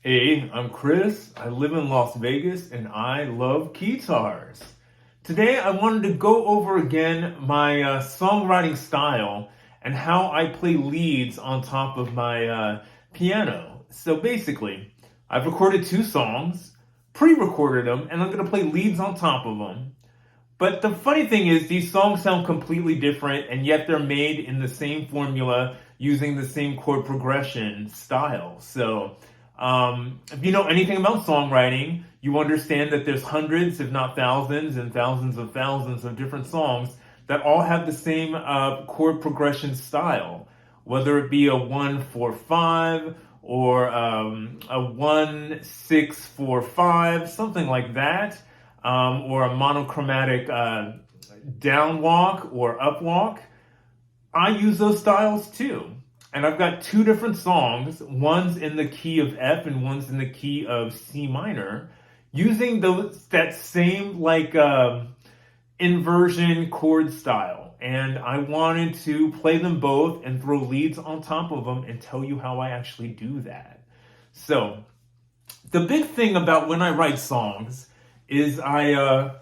Hey, I'm Chris. I live in Las Vegas and I love Keytars. Today I wanted to go over again my songwriting style and how I play leads on top of my piano. So basically, I've recorded two songs, pre-recorded them, and I'm going to play leads on top of them. But the funny thing is, these songs sound completely different, and yet they're made in the same formula using the same chord progression style. So, if you know anything about songwriting, you understand that there's hundreds, if not thousands, and thousands of different songs that all have the same chord progression style, whether it be a 1-4-5 or a 1-6-4-5, something like that. Or a monochromatic down walk or up walk. I use those styles too. And I've got two different songs. One's in the key of F and one's in the key of C minor, using that same inversion chord style. And I wanted to play them both and throw leads on top of them and tell you how I actually do that. So, the big thing about when I write songs is I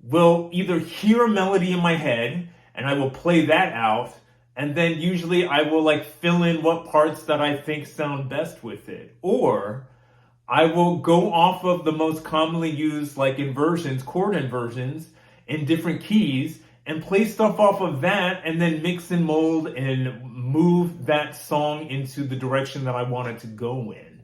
will either hear a melody in my head and I will play that out, and then usually I will fill in what parts that I think sound best with it. Or I will go off of the most commonly used inversions, chord inversions in different keys, and play stuff off of that and then mix and mold and move that song into the direction that I want it to go in.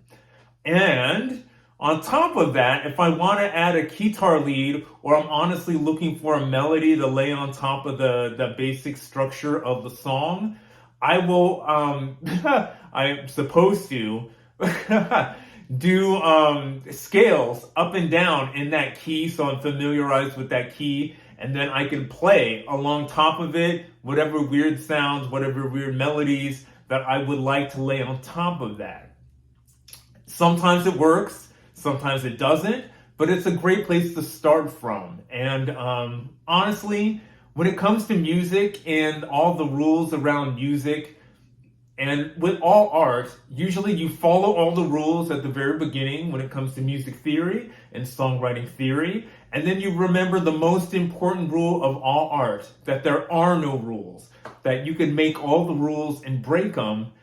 And on top of that, if I want to add a Keytar lead, or I'm honestly looking for a melody to lay on top of the basic structure of the song, I will, I'm supposed to do scales up and down in that key, so I'm familiarized with that key, and then I can play along top of it whatever weird sounds, whatever weird melodies that I would like to lay on top of that. Sometimes it works. Sometimes it doesn't, but it's a great place to start from. And honestly, when it comes to music and all the rules around music, and with all art, usually you follow all the rules at the very beginning when it comes to music theory and songwriting theory, and then you remember the most important rule of all art, that there are no rules, that you can make all the rules and break them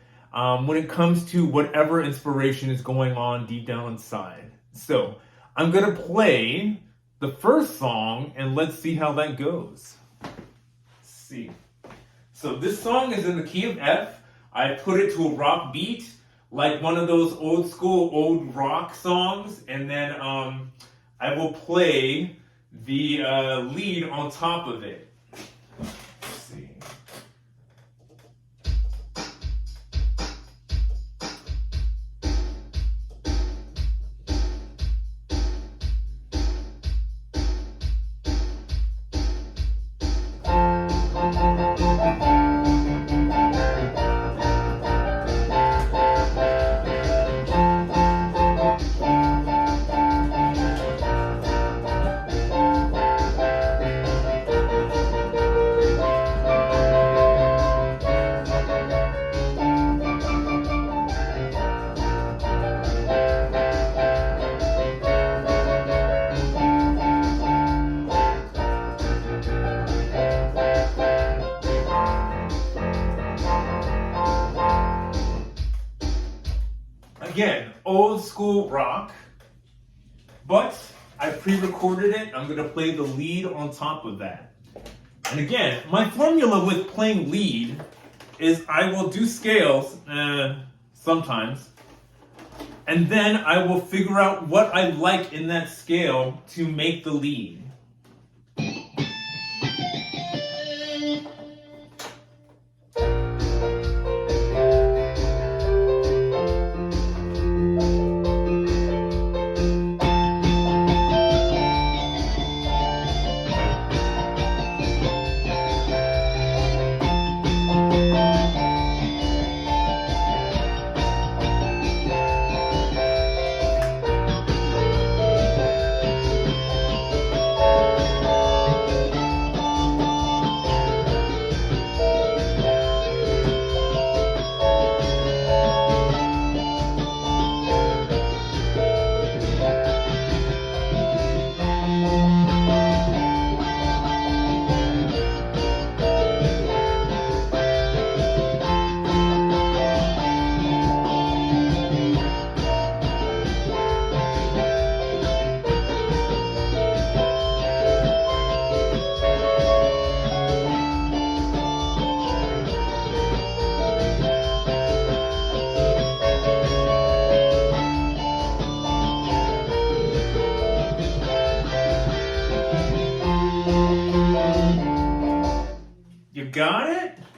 when it comes to whatever inspiration is going on deep down inside. So, I'm going to play the first song and let's see how that goes. Let's see. So, this song is in the key of F. I put it to a rock beat, like one of those old school, old rock songs, and then I will play the lead on top of it. Let's see. Again, old school rock, but I pre-recorded it. I'm going to play the lead on top of that. And again, my formula with playing lead is I will do scales sometimes, and then I will figure out what I like in that scale to make the lead.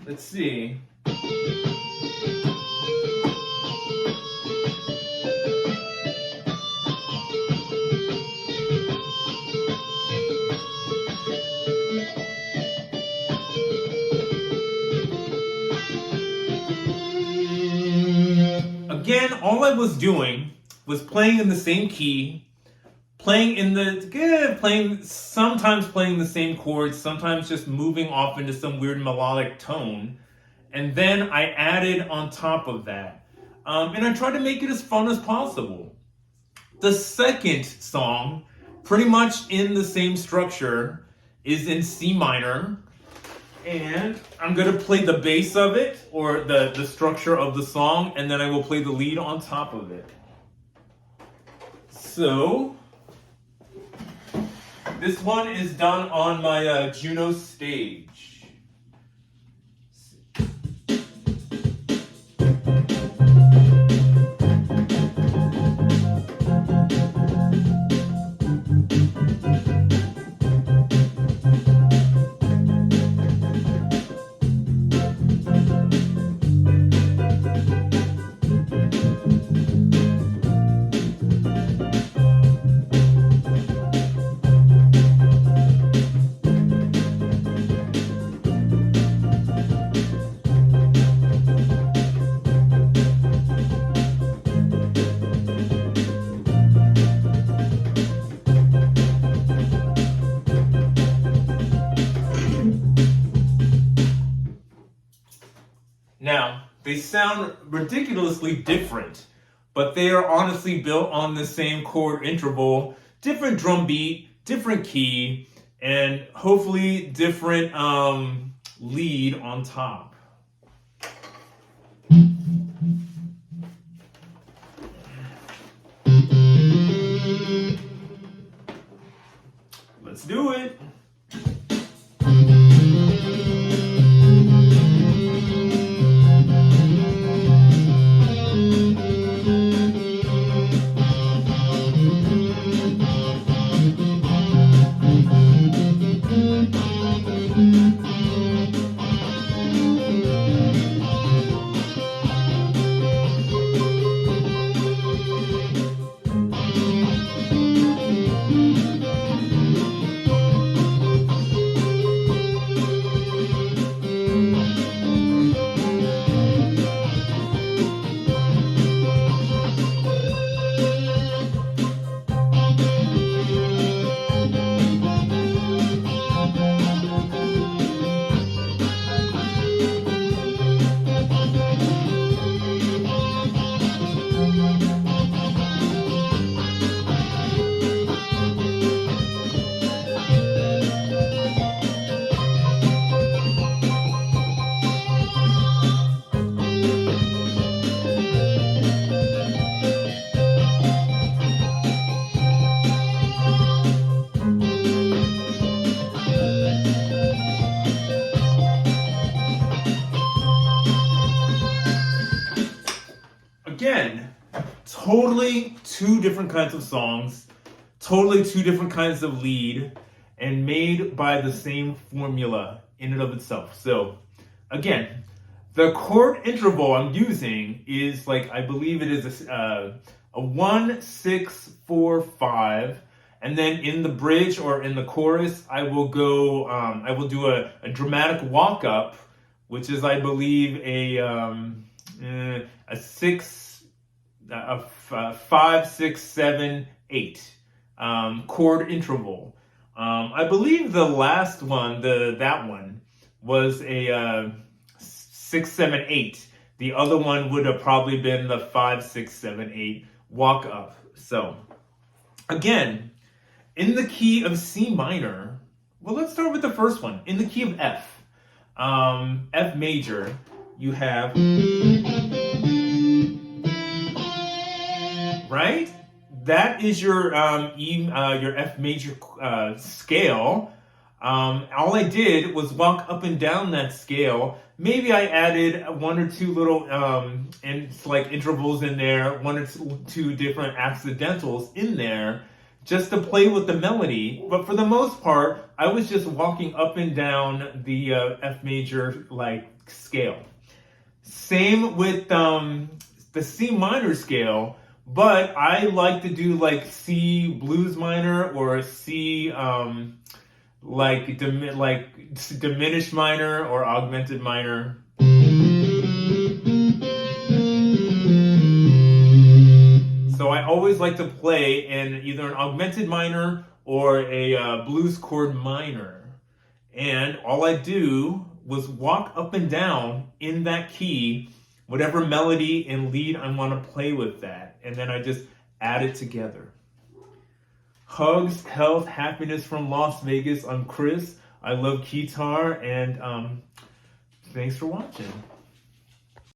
let's see. Again, all I was doing was playing in the same key, sometimes playing the same chords, sometimes just moving off into some weird melodic tone, and then I added on top of that. And I tried to make it as fun as possible. The second song, pretty much in the same structure, is in C minor. And I'm going to play the bass of it, or the structure of the song, and then I will play the lead on top of it. So, this one is done on my Juno stage. Now, they sound ridiculously different, but they are honestly built on the same chord interval, different drum beat, different key, and hopefully different lead on top. Let's do it. Again, totally two different kinds of songs, totally two different kinds of lead, and made by the same formula in and of itself. So, again, the chord interval I'm using is I believe it is a 1, 6, 4, 5, and then in the bridge or in the chorus, I will do a dramatic walk up, which is, I believe, a 5, 6, 7, 8 chord interval. I believe the last one, that one, was a 6, 7, 8. The other one would have probably been the 5, 6, 7, 8 walk up. So, again, in the key of C minor, well, let's start with the first one. In the key of F, F major, you have, right? That is your your F major scale. All I did was walk up and down that scale. Maybe I added one or two little intervals in there, one or two different accidentals in there just to play with the melody. But for the most part, I was just walking up and down the F major like scale. Same with the C minor scale, but I like to do like C blues minor or C diminished minor or augmented minor. So I always like to play in either an augmented minor or a blues chord minor. And all I do was walk up and down in that key, whatever melody and lead I want to play with that. And then I just add it together. Hugs, health, happiness from Las Vegas. I'm Chris. I love Keytar, and thanks for watching.